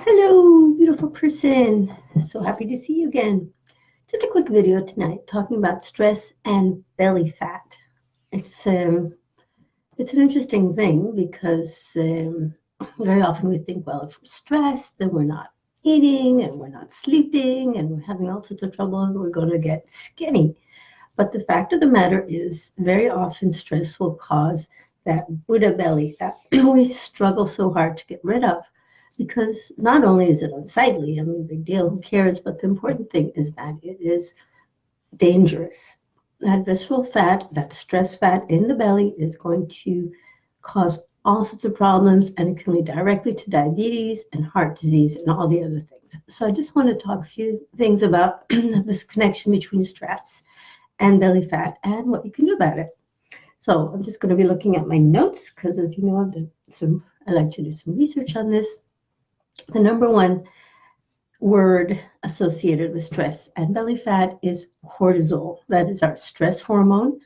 Hello, beautiful person. So happy to see you again. Just a quick video tonight talking about stress and belly fat. It's um, it's an interesting thing because very often we think, well, if we're stressed, then we're not eating and we're not sleeping and we're having all sorts of trouble and we're going to get skinny. But the fact of the matter is, very often stress will cause that Buddha belly that we struggle so hard to get rid of. Because not only is it unsightly, I mean, big deal, who cares? But the important thing is that it is dangerous. That visceral fat, that stress fat in the belly is going to cause all sorts of problems and it can lead directly to diabetes and heart disease and all the other things. So I just want to talk a few things about this connection between stress and belly fat and what you can do about it. So I'm just going to be looking at my notes because, as you know, I like to do some research on this. The number one word associated with stress and belly fat is cortisol. That is our stress hormone.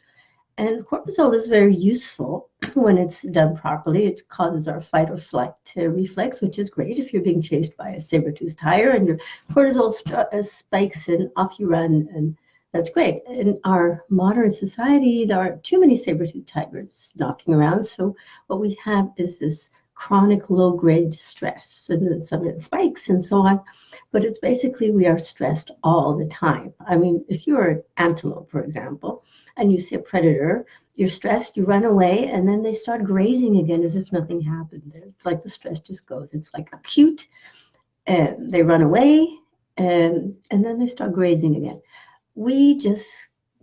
And cortisol is very useful when it's done properly. It causes our fight or flight reflex, which is great if you're being chased by a saber-toothed tiger and your cortisol spikes and off you run. And that's great. In our modern society, there are too many saber-toothed tigers knocking around. So what we have is this chronic low-grade stress, and some of it spikes and so on. But it's basically we are stressed all the time. I mean, if you're an antelope, for example, and you see a predator, you're stressed, you run away, and then they start grazing again as if nothing happened. It's like the stress just goes. It's like acute, and they run away, and then they start grazing again. We just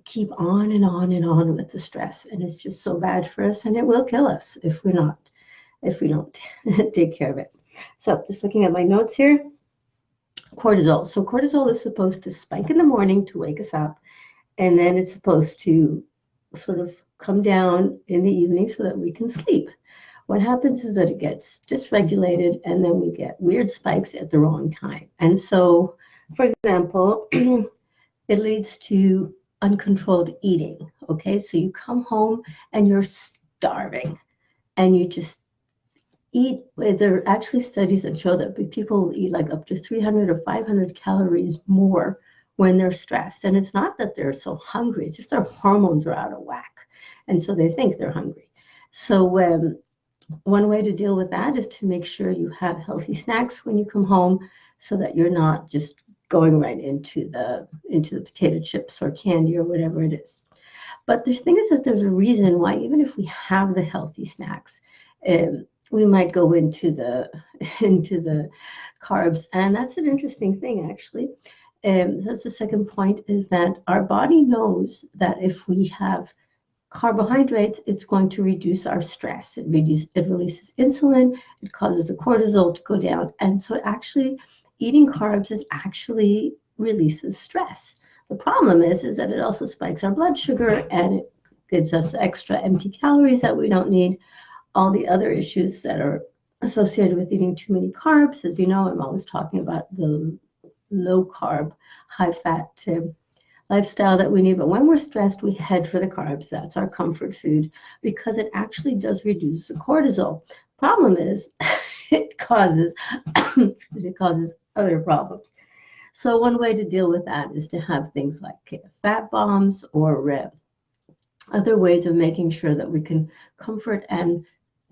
keep on and on and on with the stress, and it's just so bad for us, and it will kill us if we don't take care of it. So just looking at my notes here, cortisol. So cortisol is supposed to spike in the morning to wake us up, and then it's supposed to sort of come down in the evening so that we can sleep. What happens is that it gets dysregulated, and then we get weird spikes at the wrong time. And so, for example, it leads to uncontrolled eating. Okay, so you come home and you're starving, and you just eat. There are actually studies that show that people eat like up to 300 or 500 calories more when they're stressed. And it's not that they're so hungry, it's just their hormones are out of whack. And so they think they're hungry. So one way to deal with that is to make sure you have healthy snacks when you come home so that you're not just going right into the potato chips or candy or whatever it is. But the thing is that there's a reason why, even if we have the healthy snacks, we might go into the into the carbs, and that's an interesting thing actually. That's the second point, is that our body knows that if we have carbohydrates, it's going to reduce our stress. It releases insulin, it causes the cortisol to go down, and so actually eating carbs is actually releases stress. The problem is that it also spikes our blood sugar and it gives us extra empty calories that we don't need. All the other issues that are associated with eating too many carbs. As you know, I'm always talking about the low carb, high fat lifestyle that we need. But when we're stressed, we head for the carbs. That's our comfort food because it actually does reduce the cortisol. Problem is, it causes other problems. So one way to deal with that is to have things like fat bombs or other ways of making sure that we can comfort and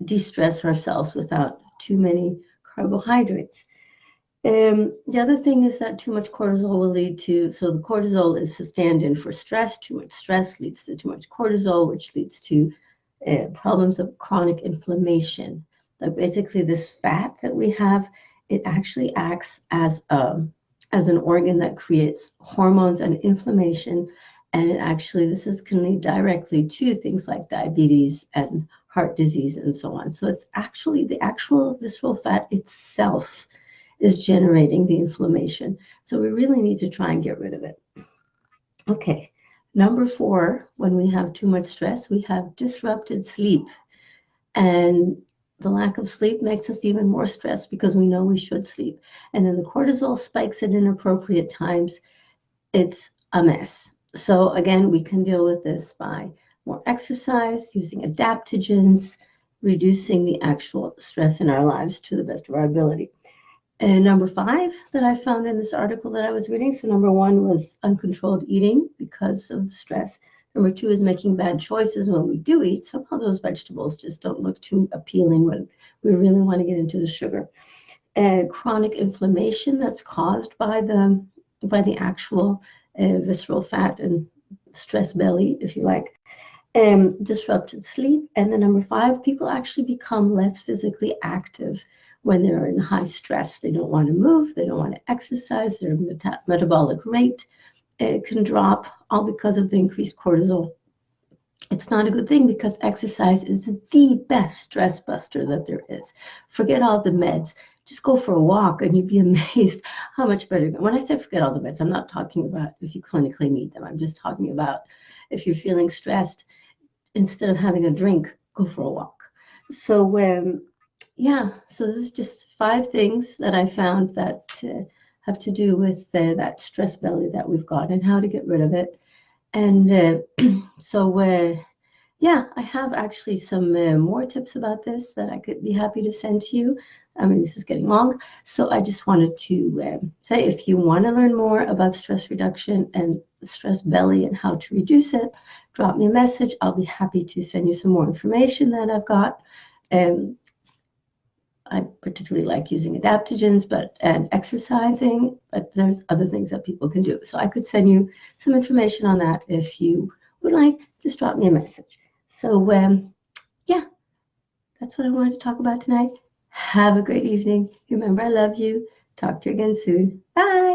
de-stress ourselves without too many carbohydrates. The other thing is that too much cortisol will lead to, so the cortisol is a stand-in for stress. Too much stress leads to too much cortisol, which leads to problems of chronic inflammation. Like basically this fat that we have, it actually acts as an organ that creates hormones and inflammation. And this can lead directly to things like diabetes and heart disease and so on. So it's actually the actual visceral fat itself is generating the inflammation. So we really need to try and get rid of it. Okay, number 4, when we have too much stress, we have disrupted sleep. And the lack of sleep makes us even more stressed because we know we should sleep. And then the cortisol spikes at inappropriate times. It's a mess. So again, we can deal with this by more exercise, using adaptogens, reducing the actual stress in our lives to the best of our ability. And number 5 that I found in this article that I was reading. So number 1 was uncontrolled eating because of the stress. Number 2 is making bad choices when we do eat. Somehow those vegetables just don't look too appealing when we really want to get into the sugar. And chronic inflammation that's caused by the actual visceral fat and stress belly, if you like. Disrupted sleep. And then number 5, people actually become less physically active when they're in high stress. They don't want to move, they don't want to exercise, their metabolic rate can drop, all because of the increased cortisol. It's not a good thing because exercise is the best stress buster that there is. Forget all the meds. Just go for a walk and you'd be amazed how much better. When I say forget all the meds, I'm not talking about if you clinically need them. I'm just talking about if you're feeling stressed, instead of having a drink, go for a walk. So so this is just 5 things that I found that have to do with that stress belly that we've got and how to get rid of it. And I have actually some more tips about this that I could be happy to send to you. I mean, this is getting long, so I just wanted to say, if you want to learn more about stress reduction and stress belly and how to reduce it, drop me a message. I'll be happy to send you some more information that I've got. I particularly like using adaptogens and exercising, but there's other things that people can do. So I could send you some information on that if you would like. Just drop me a message. So that's what I wanted to talk about tonight. Have a great evening. Remember, I love you. Talk to you again soon. Bye.